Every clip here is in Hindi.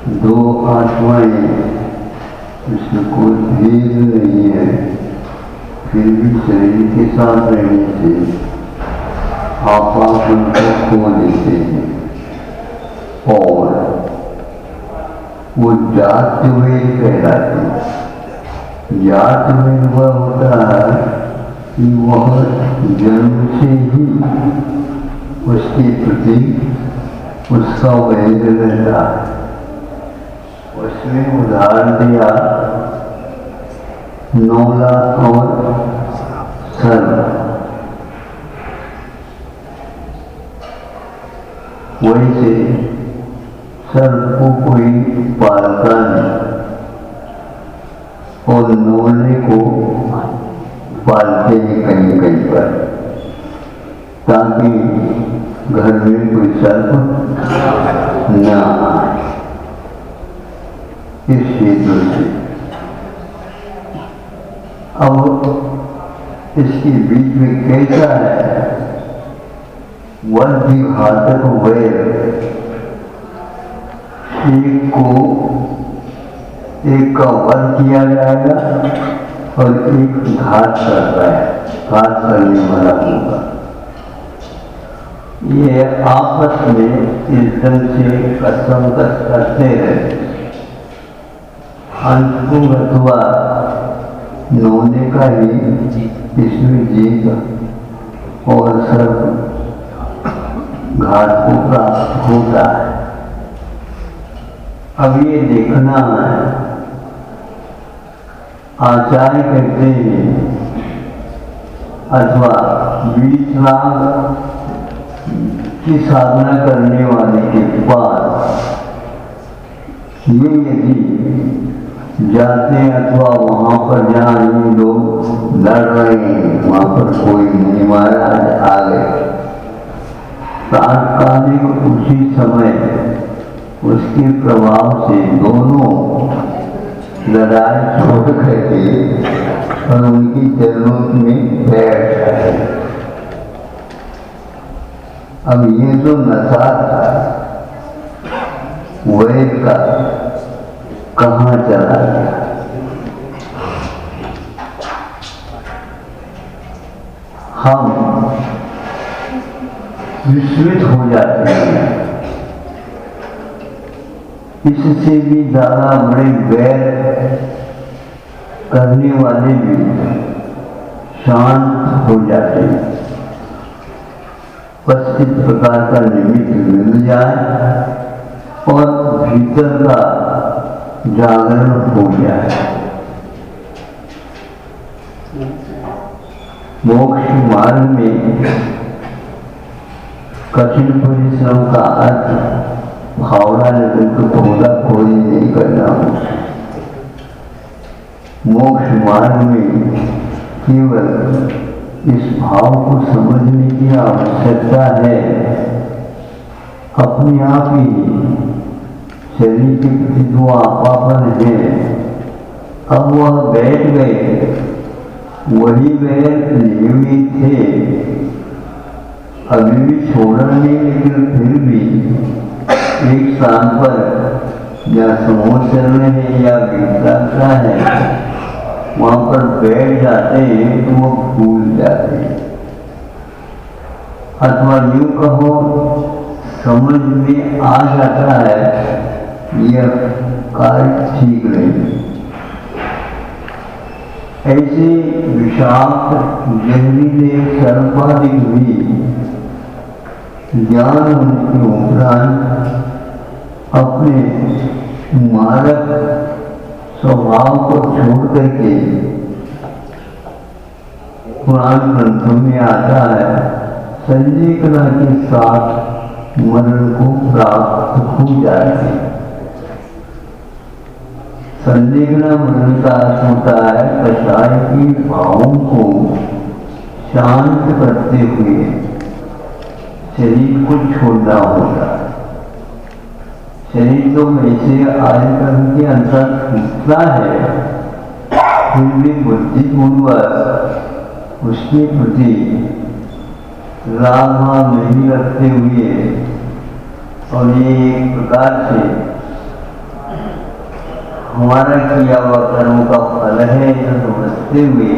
दो आत्माएं, इसमें कोई भेद नहीं है, फिर भी शरीर के साथ रहने से आपापन को खो देते हैं और वो जात वेद कहलाते हैं। जात वेद वह होता है कि वह जन्म से ही उसके प्रति उसका वेद रहता है। उसमें उदाहरण दिया नौला और सर्प। वैसे सर्प को कोई पालता नहीं और नौले को पालते हैं कहीं कहीं पर, ताकि घर में कोई सर्प न आए। इस हेतु से अब इसके बीच में कैसा है वज्रघातक वैर। एक का वध किया जाएगा और एक घात करता है, घात करने वाला होगा। ये आपस में इस ढंग से कसम करते हैं। अंतुम अथवा नौने का ही इसमें जीत और सर्प घाट को प्राप्त होता है। अब ये देखना है, आचार्य कहते हैं अथवा 20 लाख की साधना करने वाले के बाद ये यदि जाते हैं अथवा वहाँ पर जहाँ ये लोग लड़ रहे हैं वहाँ पर कोई नहीं महाराज आ गए, तात्कालिक उसी समय उसके प्रभाव से दोनों लड़ाई छोड़ करके और उनकी चरणों में बैठ गए। अब ये जो नशा था वैद का कहाँ चला गया? हम विस्मित हो जाते हैं। इससे भी ज्यादा बड़े वैर करने वाले भी शांत हो जाते हैं। बस इस प्रकार का निमित्त मिल जाए और भीतर का जागरण हो जाए। मोक्ष मार्ग में कठिन परिश्रम का अर्थ फावड़ा लेकर तो खोदा खोदी नहीं करना। मोक्ष मार्ग में केवल इस भाव को समझने की आवश्यकता है, अपने आप ही शरीर के प्रति जो आपापन है अब वह बैठ गए, वही बैठ लिए थे, अभी भी छोड़ा नहीं, लेकिन फिर भी एक स्थान पर या समूह चल रहे हैं या विचारता है वहां पर बैठ जाते हैं तो वो भूल जाते हैं। अथवा यूं कहो समझ में आ जाता है यह कार्य ठीक नहीं। ऐसे विषाक्त जहरीले सर्पाधिक भी ज्ञान होने के उपरांत अपने मारक स्वभाव को छोड़ करके पुराण ग्रंथों में आता है संजीवना के साथ मरण को प्राप्त हो जाए। संजीवना मरण का अर्थ होता है कषाय की भावों को शांत करते हुए शरीर को छोड़ना होता है। शरीर तो वैसे आयतन के अंतर टूटता है, फिर भी बुद्धिपूर्वक उसके प्रति राग भाव नहीं रखते हुए और ये एक प्रकार से हमारा किया हुआ कर्म का फल है यह समझते हुए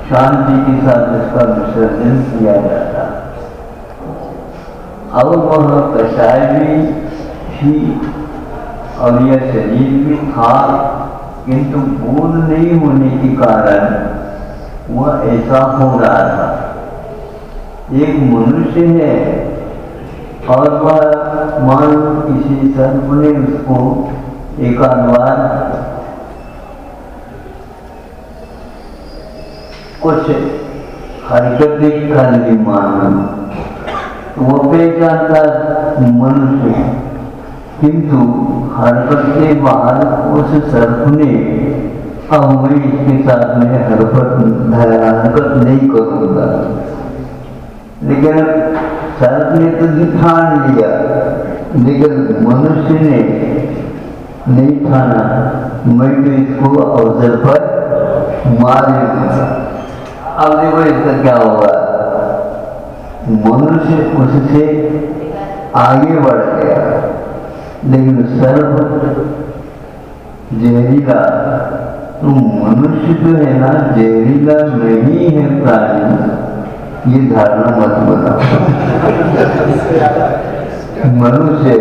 शांति के साथ इसका विसर्जन किया जाता। अब वह कषाय भी थी और यह शरीर भी था, किंतु बोध नहीं होने के कारण वह ऐसा हो रहा था। एक मनुष्य है और वह मान किसी सर्प ने उसको एक आध बार कुछ हरकतें कर ली, मान तो वो पहचानता मनुष्य, किंतु हरकत के बाद उस सर्प ने अब मैं इसके साथ में हरकत नहीं करूंगा, लेकिन सर्प ने तो ठान लिया, लेकिन मनुष्य ने नहीं ठाना, मैं तो इसको अवसर पर मार दूंगा। अब देखो इसका क्या होगा, मनुष्य उससे आगे बढ़ गया, लेकिन सर्प जहरीला, तो मनुष्य जो है ना जहरीला नहीं है प्राणी, ये धारणा मत बनाओ। मनुष्य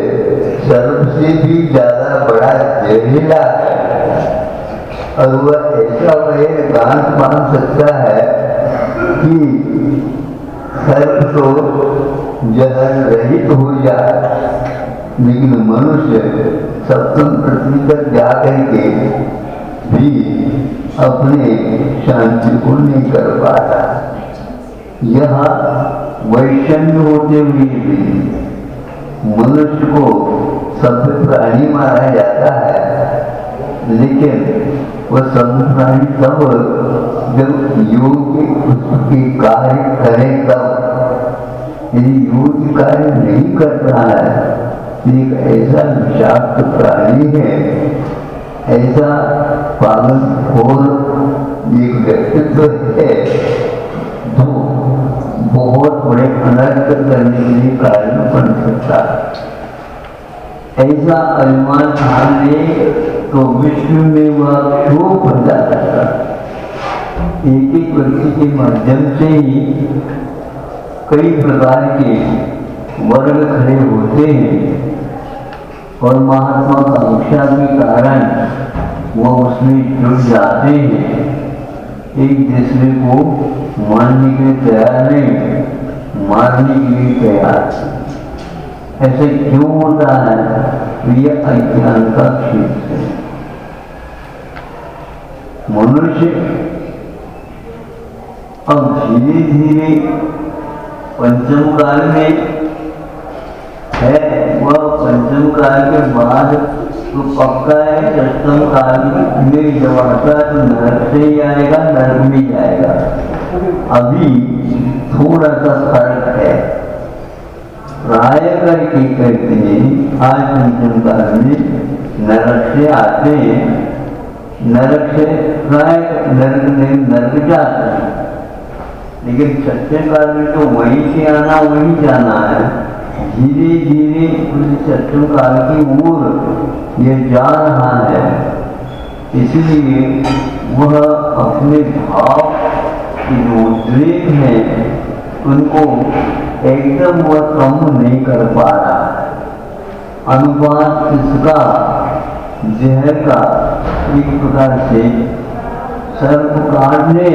सर्प से भी ज्यादा बड़ा जहरीला है और वह ऐसा वह गांठ बांध सकता है कि सर्प तो जहर रहित हो जाए, लेकिन मनुष्य सप्तम पृथ्वी तक जा करके भी अपने शांति को नहीं कर पाता। यह वैषम्य होते हुए भी मनुष्य को सभ्य प्राणी माना जाता है, लेकिन वह सभ्य प्राणी तब जब योग के कार्य करे तब। यदि योग के कार्य नहीं करता है, एक ऐसा विषाक्त प्राणी है, ऐसा पागल खोर एक व्यक्तित्व है जो बहुत बड़े अनर्थ करने के लिए कारण बन सकता है। ऐसा अभिमान ठान ले तो विश्व में वह क्षोभ बन जाता है। एक एक व्यक्ति के माध्यम से ही कई प्रकार के वर्ग खड़े होते हैं और महात्मा कांक्षा के कारण वह उसमें जुड़ जाते हैं, एक दूसरे को मानने के लिए तैयार नहीं, मारने के लिए तैयार। ऐसे क्यों होता है? यह अज्ञान का क्षेत्र है। मनुष्य अब धीरे धीरे पंचम काल में है, वह पंचम काल के बाद तो पक्का है षष्ठम काल में जब आता है तो नरक से ही आएगा, नरक में जाएगा। अभी थोड़ा सा फर्क है, प्राय करके कहते हैं आज पंचम काल में नरक से आते हैं, नरक से प्राय नरक जाते हैं, लेकिन सच्चे काल में तो वहीं से आना वहीं जाना है। धीरे धीरे उस सत्यम काल की ओर यह जा रहा है, इसलिए वह अपने भाव की जो उद्रेक है उनको एकदम वह कम नहीं कर पा रहा है। अनुपात इसका जहर का एक प्रकार से सर्प काटने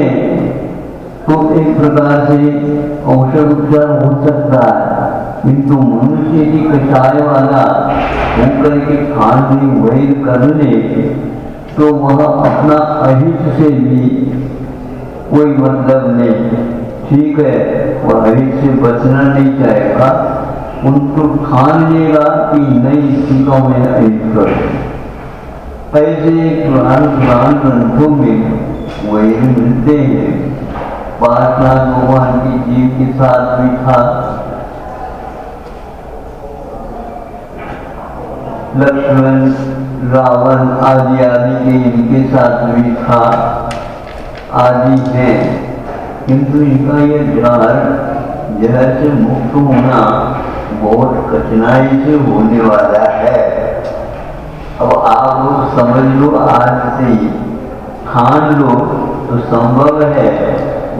तो एक प्रकार से औषध उपचार हो सकता है, किंतु मनुष्य की कषाय वाला होकर के खान वैध कर ले तो वह अपना अहित से भी कोई मतलब नहीं। ठीक है, वह अहित से बचना नहीं चाहेगा, उनको ठान लेगा कि नहीं इसी को मैं अहित करूं। ऐसे पुराण ग्रंथों में वैध मिलते हैं। 5 लाख भगवान की जीव के साथ भी था, लक्ष्मण रावण आदि के इनके साथ भी था, आदि है, किंतु इनका यह जहर से मुक्त होना बहुत कठिनाई से होने वाला है। अब समझ लो, आज से ही ठान लो तो संभव है।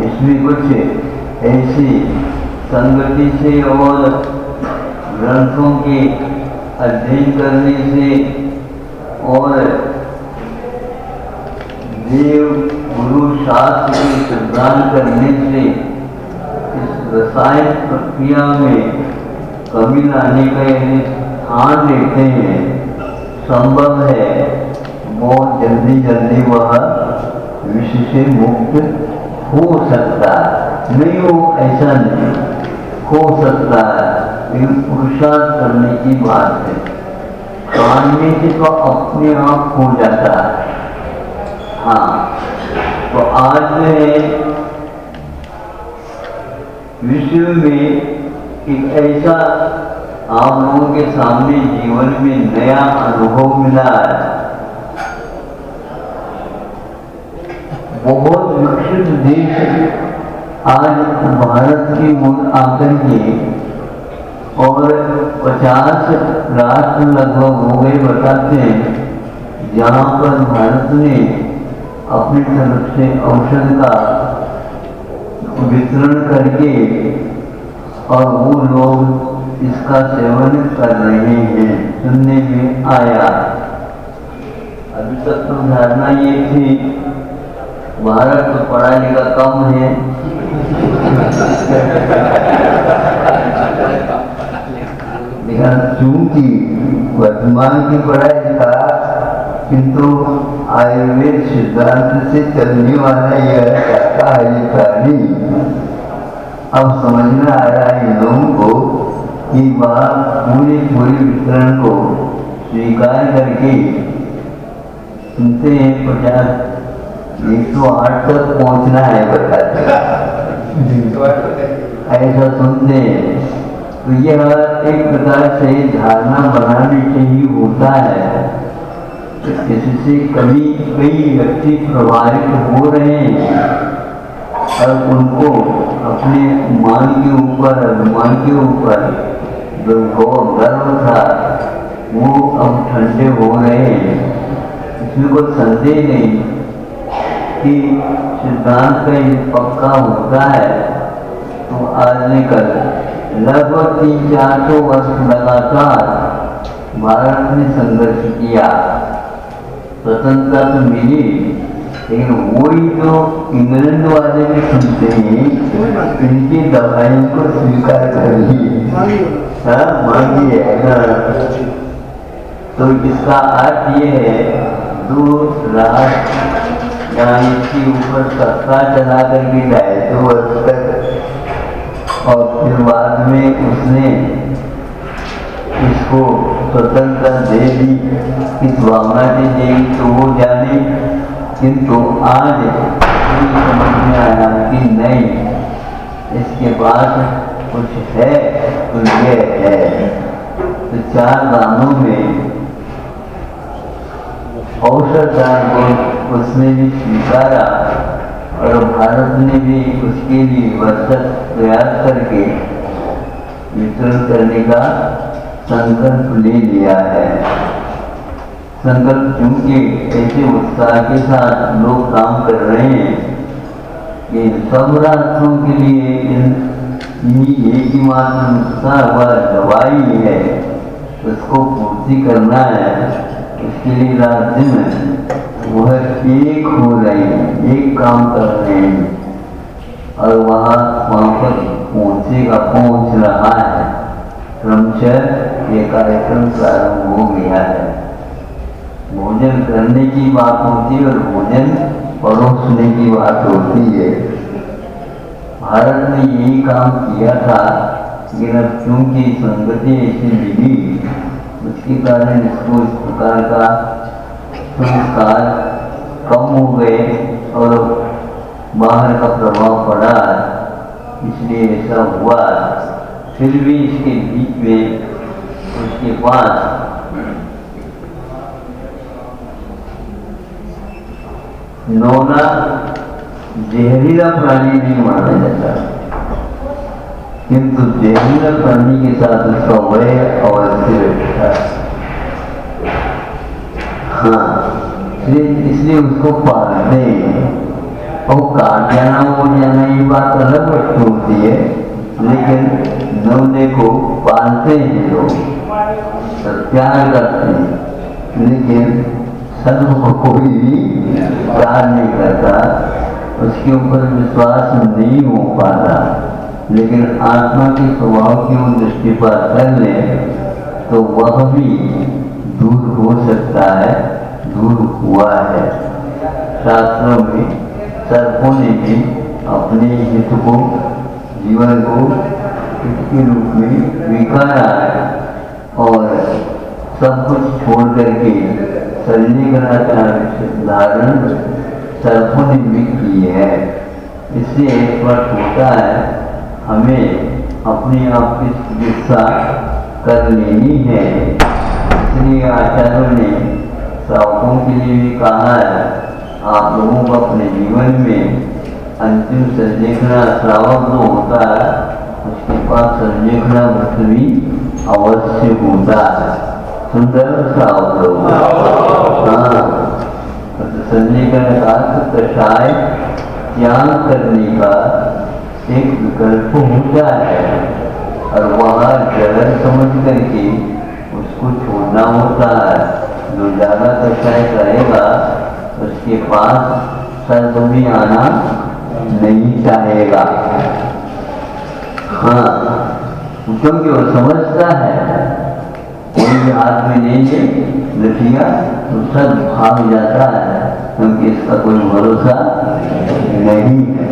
इसमें कुछ ऐसी संगति से और ग्रंथों के अध्ययन करने से और देव गुरु शास्त्र के सिद्धांत करने से इस रसायन प्रक्रिया में कमी लाने का यदि ठान लेते हैं, संभव है बहुत जल्दी जल्दी वह विषय से मुक्त हो सकता है। नहीं हो ऐसा नहीं हो सकता है, लेकिन पुरुषार्थ करने की बात है। मानने से तो अपने आप हो जाता है। हाँ, तो आज में विश्व में एक ऐसा आप लोगों के सामने जीवन में नया अनुभव मिला है। बहुत विकसित देश आज भारत की ओर आकर के और 50 राष्ट्र लगभग हो गए बताते हैं, जहाँ पर भारत ने अपनी तरफ से औषध का वितरण करके और वो लोग इसका सेवन कर रहे हैं, सुनने में आया। अभी तक तो धारणा ये थी भारत तो पढ़ा लिखा कम है, लेकिन चूंकि वर्तमान की पढ़ाई लिखा किंतु आयुर्वेद सिद्धांत से चलने वाला यह शाकाहारी प्राणी अब समझ में आ रहा है इन लोगों को कि वह पूरे वितरण को स्वीकार करके सुनते हैं 108 तक पहुंचना है बताते ऐसा सुनते हैं। तो यह एक प्रकार से धारणा बनाने से ही होता है, इससे कई व्यक्ति प्रभावित हो रहे हैं और उनको अपने मान के ऊपर अभिमान के ऊपर जो गर्व था वो अब ठंडे हो रहे हैं। इसमें कोई संदेह नहीं कि सिद्धांत का ये पक्का होता है। तो आज ने कल लगभग 300-400 वर्ष लगातार भारत ने संघर्ष किया, स्वतंत्रता तो मिली, लेकिन वही जो इंग्लैंड वाले भी सुनते हैं इनकी दवाइयों को स्वीकार कर ली, मांगी है। तो इसका अर्थ ये है दूर राष्ट्र यहाँ इसके ऊपर सत्ता चला करके 250 वर्ष तक और फिर बाद में उसने इसको स्वतंत्रता दे दी, किस भावना से देगी तो वो जाने, किंतु आज समझ में आया कि नहीं, इसके बाद कुछ है तो ये है। तो 4 दानों में औषधदान को उसने भी स्वीकारा और भारत ने भी उसके लिए वर्षक प्रयास करके वितरण करने का संकल्प ले लिया है। संकल्प चूंकि ऐसे उत्साह के साथ लोग काम कर रहे हैं कि सब राष्ट्रों के लिए एक ही मात्र नुस्खा व दवाई है, उसको पूर्ति करना है। इसके लिए राज्य में वह एक हो रहे हैं, एक काम कर रहे हैं और वहाँ पर पहुँच रहा है। क्रमशः ये कार्यक्रम प्रारंभ हो गया है। भोजन करने की बात होती है और भोजन परोसने की बात होती है। भारत ने यही काम किया था, लेकिन अब क्योंकि संगति ऐसी मिली उसके कारण इसको इस प्रकार का संस्कार कम हो गए और बाहर का प्रभाव पड़ा, इसलिए ऐसा हुआ। फिर भी इसके बीच में उसके पास नौना जहरीला प्राणी नहीं माना जाता, किंतु जहरीला प्राणी के साथ उसका वह अवश्य रहता। हाँ, इसलिए उसको पालते हैं। और काट जाना हो जाना ये बात अलग वस्तु होती है, लेकिन नौने को पालते हैं लोग, प्यार करते हैं, लेकिन सर्व को कोई भी प्यार नहीं करता, उसके ऊपर विश्वास नहीं हो पाता। लेकिन आत्मा के स्वभाव की वो दृष्टिपात कर ले तो वह भी दूर हो सकता है, दूर हुआ है। शास्त्रों में सर्पों ने भी अपने हित को, जीवन को हित के रूप में स्वीकारा है और सब कुछ छोड़ करके शरीराचार्य धारण सर्पों ने भी की है। इससे स्पष्ट होता है हमें अपने आप की चिकित्सा कर लेनी है। इसलिए आचार्यों ने श्रावकों के लिए भी कहा है, आप लोगों को अपने जीवन में अंतिम संलेखना श्रावक जो होता है उसके पास संलेखना व्रत भी अवश्य होता है। सुंदर श्रावक लोग, हाँ, संलेखन का कषाय त्याग करने का एक विकल्प होता है और वहाँ जहर समझ करके उसको छोड़ना होता है। जो ज़्यादा कषाय करेगा उसके पास सर्प भी आना नहीं चाहेगा। हाँ, क्योंकि वो समझता है कोई भी हाथ में नहीं है लठिया तो सब भाग जाता है, क्योंकि इसका कोई भरोसा नहीं है।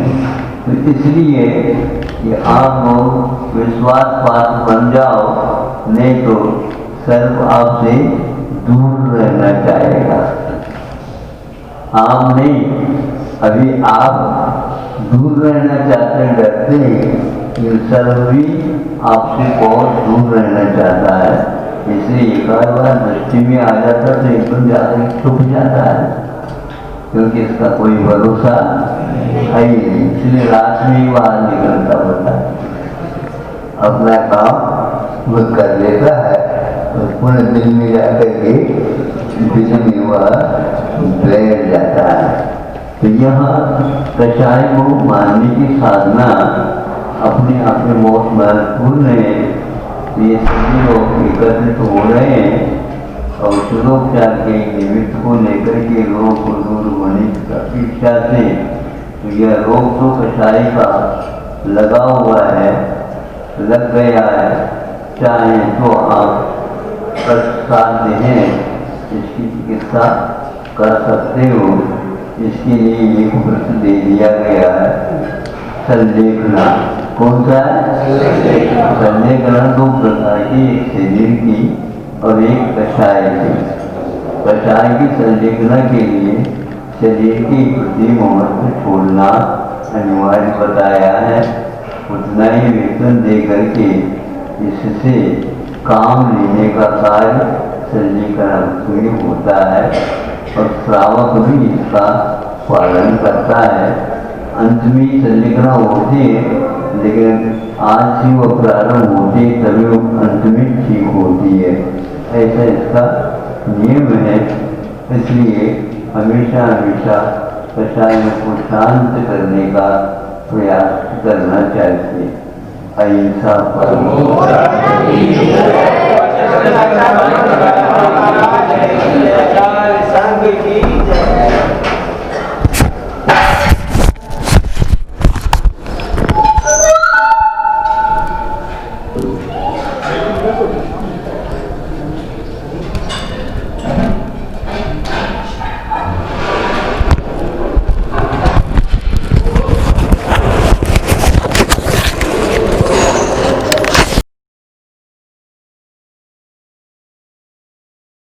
तो इसलिए कि आप लोग विश्वास पात्र बन जाओ, नहीं तो सर्प आपसे दूर रहना चाहेगा। आप नहीं, अभी आप दूर रहना चाहते हैं, डरते हैं कि सर्प भी आपसे बहुत दूर रहना चाहता है। इसलिए एक बार दृष्टि में आ जाता तो एकदम जाकर छुप जाता है, क्योंकि इसका कोई भरोसा है ही नहीं। इसलिए रात में ही बाहर निकलता होता है, अपना काम वो कर लेता है और पूरे दिन में जाकर के दिन में वह बैठ जाता है। तो यह कषाय को मानने की साधना अपने आप में बहुत महत्वपूर्ण है। ये सभी लोग एकत्रित हो रहे हैं और शुद्धोपचार के निमित्त को लेकर के रोग को दूर होने की अपेक्षा से, तो यह रोग तो कषाय का लगा हुआ है, लग गया है, चाहे तो आप प्रसाद हैं इसकी चिकित्सा कर सकते हो। इसके लिए एक व्रत दे दिया गया है, संलेखना। कौन सा है? संलेखना। दो प्रकार की, एक शरीर की और एक कषाय की। कषाय की संलेखना के लिए शरीर की प्रति महत्व छोड़ना अनिवार्य बताया है। उतना ही वेतन दे करके इससे काम लेने का कार्य संलेखना में होता है और श्रावक भी इसका पालन करता है। अंत में संलेखना होती है, लेकिन आज ही वो प्रारंभ होती है तभी वो अंत में ठीक होती है। ऐसा इसका नियम है। इसलिए हमेशा हमेशा कषाय को शांत करने का प्रयास करना चाहिए। अहिंसा परमो